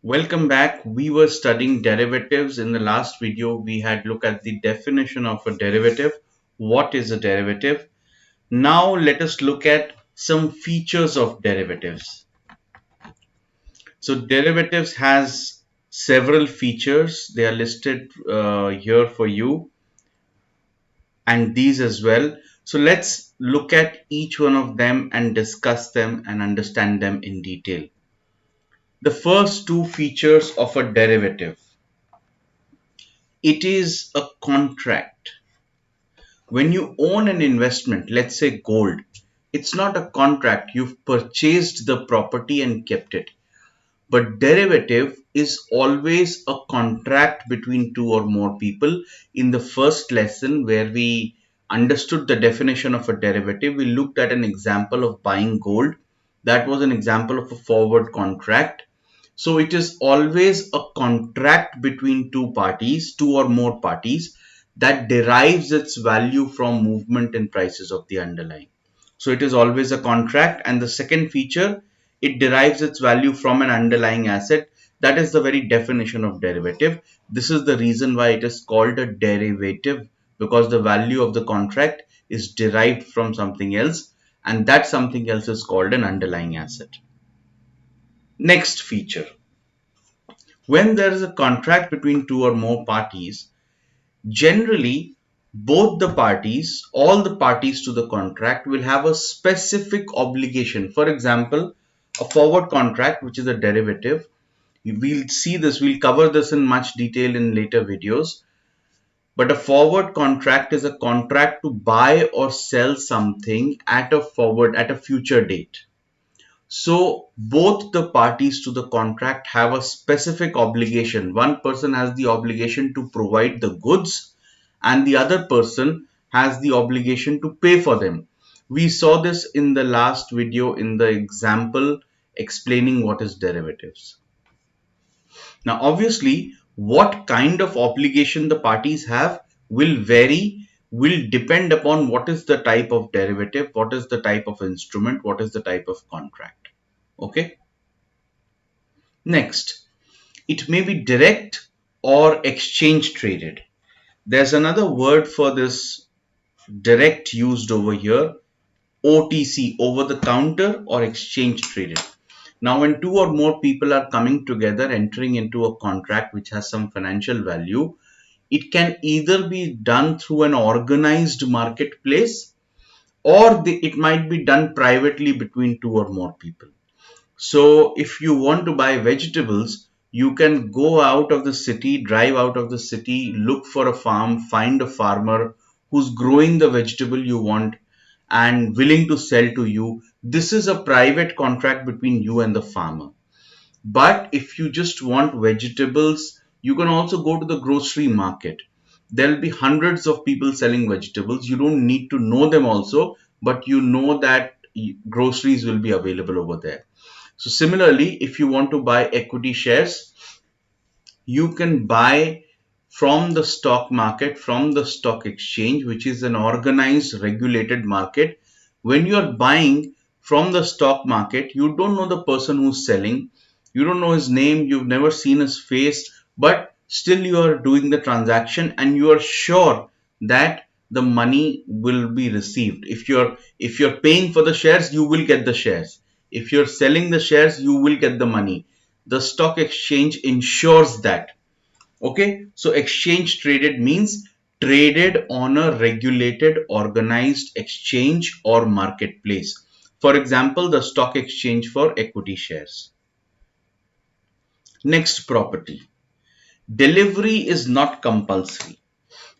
Welcome back. We were studying derivatives. In the last video, we had looked at the definition of a derivative. What is a derivative? Now let us look at some features of derivatives. So derivatives has several features. They are listed here for you and these as well. So let's look at each one of them and discuss them and understand them in detail. The first two features of a derivative. It is a contract. When you own an investment, let's say gold, it's not a contract. You've purchased the property and kept it. But derivative is always a contract between two or more people. In the first lesson, where we understood the definition of a derivative, we looked at an example of buying gold. That was an example of a forward contract. So it is always a contract between two parties, two or more parties, that derives its value from movement in prices of the underlying. So it is always a contract. And the second feature, it derives its value from an underlying asset. That is the very definition of derivative. This is the reason why it is called a derivative, because the value of the contract is derived from something else, and that something else is called an underlying asset. Next feature. When there is a contract between two or more parties, generally both the parties, all the parties to the contract will have a specific obligation. For example, a forward contract, which is a derivative, we'll see this, we'll cover this in much detail in later videos. But a forward contract is a contract to buy or sell something at a future date. So both the parties to the contract have a specific obligation. One person has the obligation to provide the goods and the other person has the obligation to pay for them. We saw this in the last video in the example explaining what is derivatives. Now obviously what kind of obligation the parties have will vary, will depend upon what is the type of derivative, what is the type of instrument, what is the type of contract. Okay. Next, it may be direct or exchange traded. There's another word for this direct used over here, OTC, over the counter or exchange traded. Now, when two or more people are coming together, entering into a contract which has some financial value, it can either be done through an organized marketplace or it might be done privately between two or more people. So if you want to buy vegetables, you can go out of the city, drive out of the city, look for a farm, find a farmer who's growing the vegetable you want and willing to sell to you. This is a private contract between you and the farmer. But if you just want vegetables, you can also go to the grocery market. There'll be hundreds of people selling vegetables. You don't need to know them also, but you know that groceries will be available over there. So similarly, if you want to buy equity shares, you can buy from the stock market, from the stock exchange, which is an organized, regulated market. When you're buying from the stock market, you don't know the person who's selling. You don't know his name. You've never seen his face, but still you are doing the transaction and you are sure that the money will be received. If you're paying for the shares, you will get the shares. If you're selling the shares, you will get the money. The stock exchange ensures that. Okay, so exchange traded means traded on a regulated, organized exchange or marketplace. For example, the stock exchange for equity shares. Next, property. Delivery is not compulsory.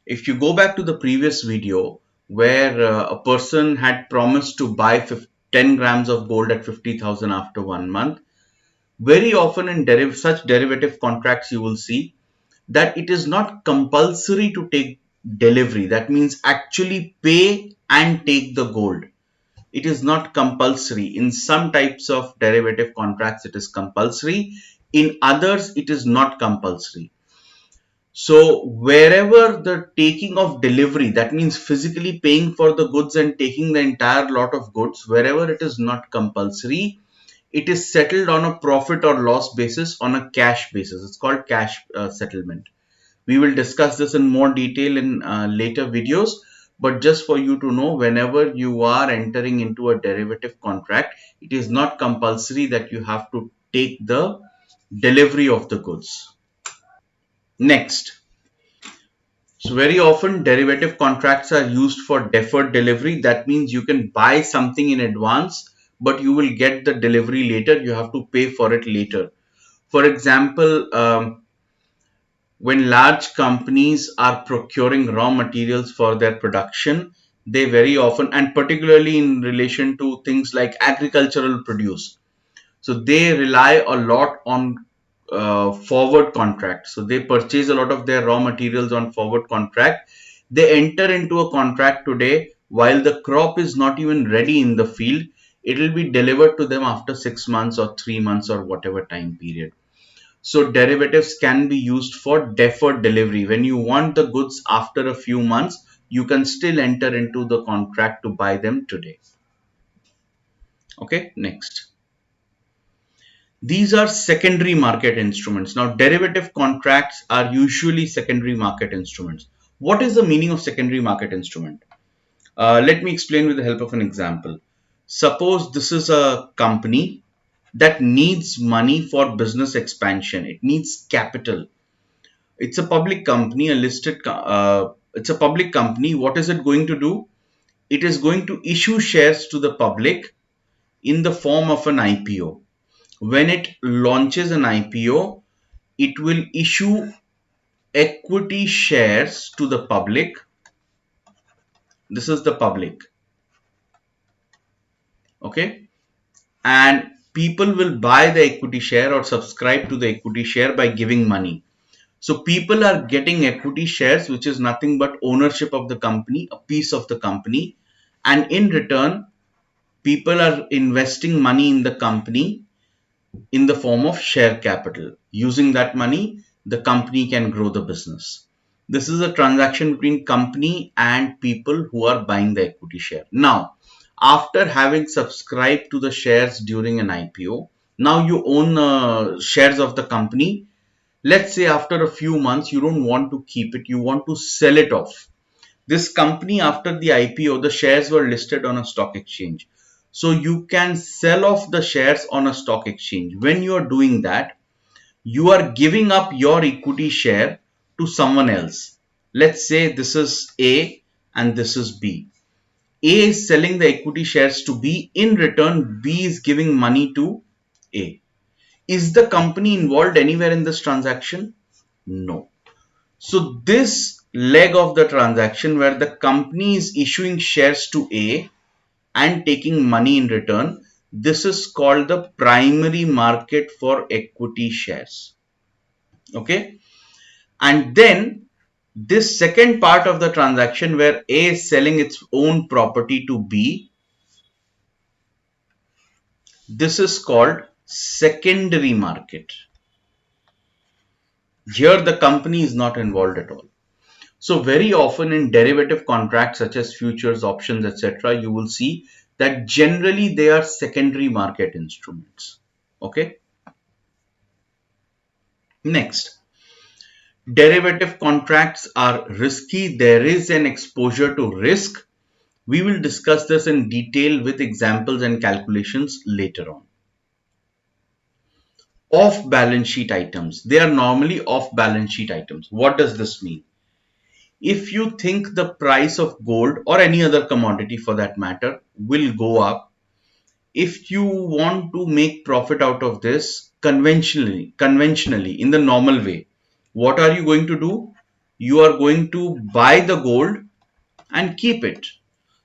If you go back to the previous video where a person had promised to buy 10 grams of gold at 50,000 after 1 month, very often in such derivative contracts you will see that it is not compulsory to take delivery. That means actually pay and take the gold. It is not compulsory. In some types of derivative contracts it is compulsory. In others it is not compulsory. So wherever the taking of delivery, that means physically paying for the goods and taking the entire lot of goods, wherever it is not compulsory, it is settled on a profit or loss basis, on a cash basis. It's called cash settlement. We will discuss this in more detail in later videos, but just for you to know, whenever you are entering into a derivative contract, it is not compulsory that you have to take the delivery of the goods. Next, so very often derivative contracts are used for deferred delivery. That means you can buy something in advance, but you will get the delivery later. You have to pay for it later. For example, when large companies are procuring raw materials for their production, they very often, and particularly in relation to things like agricultural produce, so they rely a lot on forward contracts. So they purchase a lot of their raw materials on forward contract. They enter into a contract today while the crop is not even ready in the field. It will be delivered to them after 6 months or 3 months or whatever time period. So derivatives can be used for deferred delivery. When you want the goods after a few months, you can still enter into the contract to buy them today. Okay, next. These are secondary market instruments. Now, derivative contracts are usually secondary market instruments. What is the meaning of secondary market instrument? Let me explain with the help of an example. Suppose this is a company that needs money for business expansion. It needs capital. It's a public company, it's a public company. What is it going to do? It is going to issue shares to the public in the form of an IPO. When it launches an IPO, it will issue equity shares to the public. This is the public. Okay. And people will buy the equity share or subscribe to the equity share by giving money. So people are getting equity shares, which is nothing but ownership of the company, a piece of the company. And in return, people are investing money in the company in the form of share capital. Using that money, the company can grow the business. This is a transaction between company and people who are buying the equity share. Now, after having subscribed to the shares during an IPO, now you own shares of the company. Let's say after a few months, you don't want to keep it, you want to sell it off. This company, after the IPO, the shares were listed on a stock exchange. So you can sell off the shares on a stock exchange. When you are doing that, you are giving up your equity share to someone else. Let's say this is A and this is B. A is selling the equity shares to B. In return, B is giving money to A. Is the company involved anywhere in this transaction? No. So this leg of the transaction where the company is issuing shares to A and taking money in return, this is called the primary market for equity shares. Okay. And then this second part of the transaction where A is selling its own property to B, this is called secondary market. Here the company is not involved at all. So very often in derivative contracts such as futures, options, etc., you will see that generally they are secondary market instruments. Okay. Next, derivative contracts are risky. There is an exposure to risk. We will discuss this in detail with examples and calculations later on. Off balance sheet items. They are normally off balance sheet items. What does this mean? If you think the price of gold or any other commodity for that matter will go up, if you want to make profit out of this conventionally in the normal way, what are you going to do? You are going to buy the gold and keep it.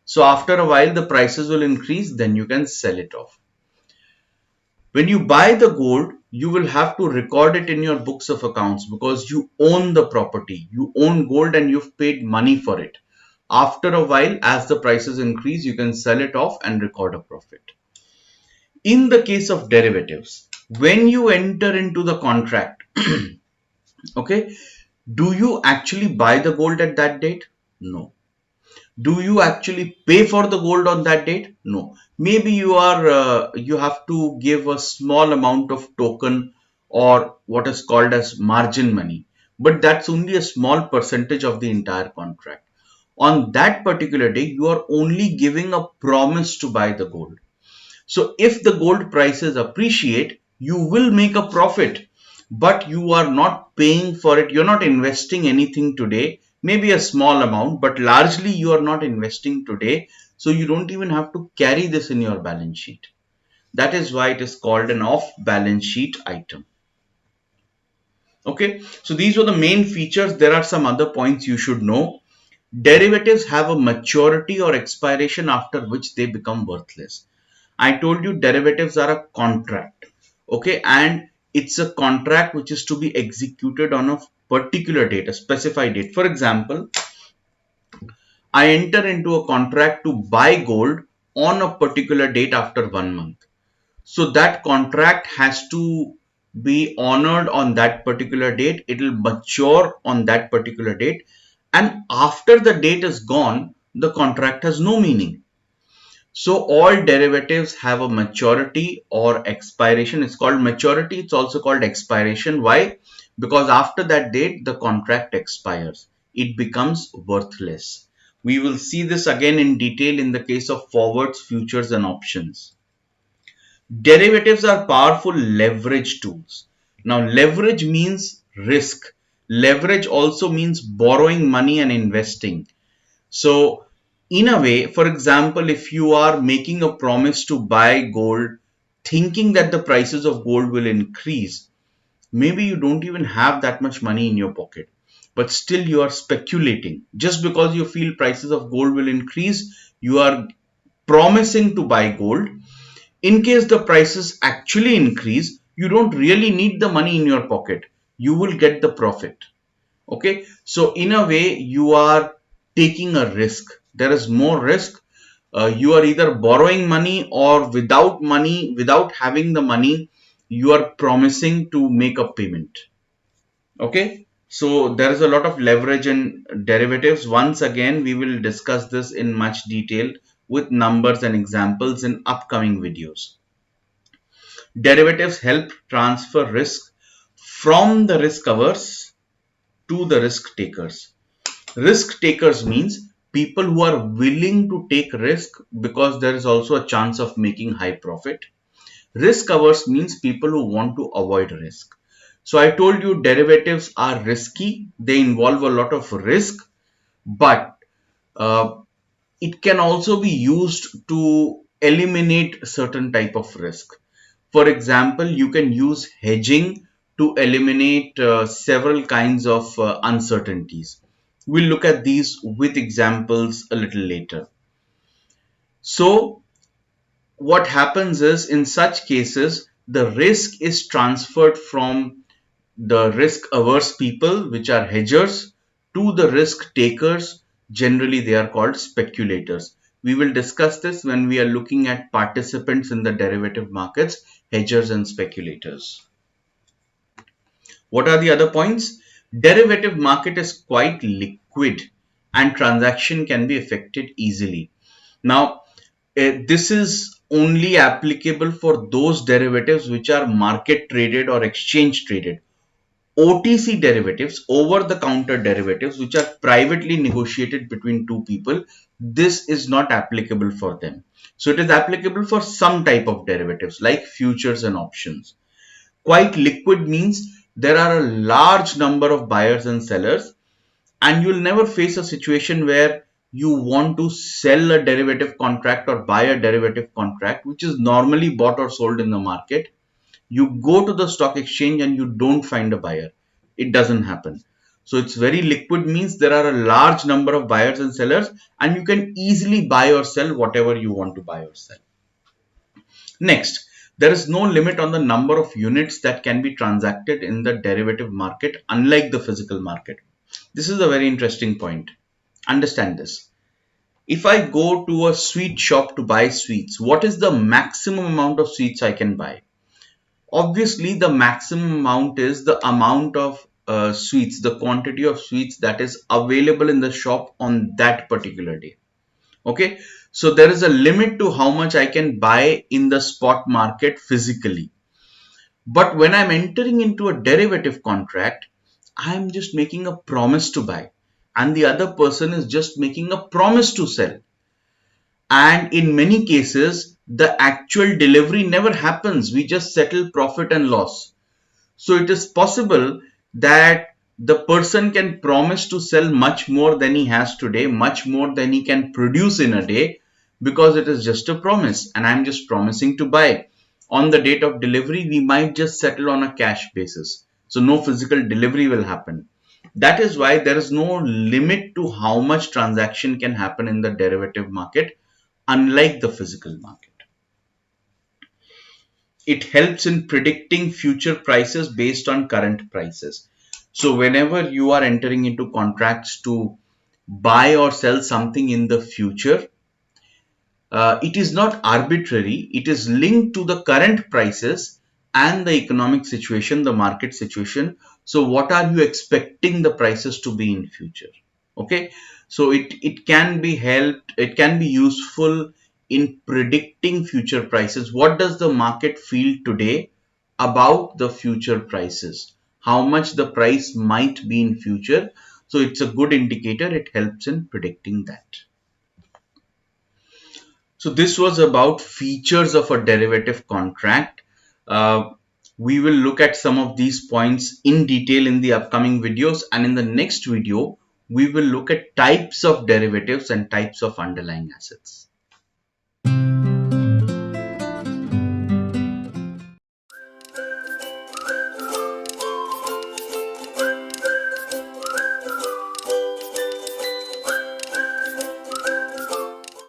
So after a while the prices will increase, then you can sell it off. When you buy the gold, you will have to record it in your books of accounts because you own the property. You own gold and you've paid money for it. After a while, as the prices increase, you can sell it off and record a profit. In the case of derivatives, when you enter into the contract, okay, do you actually buy the gold at that date? No. Do you actually pay for the gold on that date? No. Maybe you have to give a small amount of token or what is called as margin money, but that's only a small percentage of the entire contract. On that particular day, you are only giving a promise to buy the gold. So if the gold prices appreciate, you will make a profit, but you are not paying for it. You're not investing anything today, maybe a small amount, but largely you are not investing today. So you don't even have to carry this in your balance sheet. That is why it is called an off balance sheet item. Okay, so these were the main features. There are some other points you should know. Derivatives have a maturity or expiration after which they become worthless. I told you derivatives are a contract. Okay, and it's a contract which is to be executed on a particular date, a specified date. For example, I enter into a contract to buy gold on a particular date after 1 month. So that contract has to be honored on that particular date. It will mature on that particular date. And after the date is gone, the contract has no meaning. So all derivatives have a maturity or expiration. It's called maturity. It's also called expiration. Why? Because after that date, the contract expires. It becomes worthless. We will see this again in detail in the case of forwards, futures, and options. Derivatives are powerful leverage tools. Now, leverage means risk. Leverage also means borrowing money and investing. So, in a way, for example, if you are making a promise to buy gold, thinking that the prices of gold will increase, maybe you don't even have that much money in your pocket, but still you are speculating. Just because you feel prices of gold will increase, you are promising to buy gold. In case the prices actually increase, you don't really need the money in your pocket. You will get the profit. Okay, so in a way you are taking a risk. There is more risk. You are either borrowing money or without money, without having the money, you are promising to make a payment. Okay, so there is a lot of leverage in derivatives. Once again, we will discuss this in much detail with numbers and examples in upcoming videos. Derivatives help transfer risk from the risk averse to the risk takers. Risk takers means people who are willing to take risk because there is also a chance of making high profit. Risk averse means people who want to avoid risk. So I told you derivatives are risky. They involve a lot of risk, but uh, it can also be used to eliminate certain type of risk. For example, you can use hedging to eliminate several kinds of uncertainties. We'll look at these with examples a little later. So what happens is in such cases, the risk is transferred from the risk averse people, which are hedgers, to the risk takers. Generally, they are called speculators. We will discuss this when we are looking at participants in the derivative markets, hedgers and speculators. What are the other points? Derivative market is quite liquid and transaction can be affected easily. Now, this is only applicable for those derivatives which are market traded or exchange traded. OTC derivatives, over the counter derivatives, which are privately negotiated between two people, this is not applicable for them. So it is applicable for some type of derivatives like futures and options. Quite liquid means there are a large number of buyers and sellers, and you'll never face a situation where you want to sell a derivative contract or buy a derivative contract, which is normally bought or sold in the market. You go to the stock exchange and you don't find a buyer. It doesn't happen. So it's very liquid means there are a large number of buyers and sellers, and you can easily buy or sell whatever you want to buy or sell. Next, there is no limit on the number of units that can be transacted in the derivative market, unlike the physical market. This is a very interesting point. Understand this. If I go to a sweet shop to buy sweets, what is the maximum amount of sweets I can buy? Obviously, the maximum amount is the amount of sweets, the quantity of sweets that is available in the shop on that particular day. Okay, so there is a limit to how much I can buy in the spot market physically. But when I'm entering into a derivative contract, I'm just making a promise to buy, and the other person is just making a promise to sell. And in many cases, the actual delivery never happens. We just settle profit and loss. So it is possible that the person can promise to sell much more than he has today, much more than he can produce in a day, because it is just a promise and I'm just promising to buy. On the date of delivery, we might just settle on a cash basis. So no physical delivery will happen. That is why there is no limit to how much transaction can happen in the derivative market, unlike the physical market. It helps in predicting future prices based on current prices. So whenever you are entering into contracts to buy or sell something in the future, it is not arbitrary. It is linked to the current prices and the economic situation, the market situation. So what are you expecting the prices to be in future? Okay, so it can be helped, it can be useful in predicting future prices. What does the market feel today about the future prices? How much the price might be in future? So it's a good indicator. It helps in predicting that. So this was about features of a derivative contract. Uh, we will look at some of these points in detail in the upcoming videos, and in the next video, we will look at types of derivatives and types of underlying assets.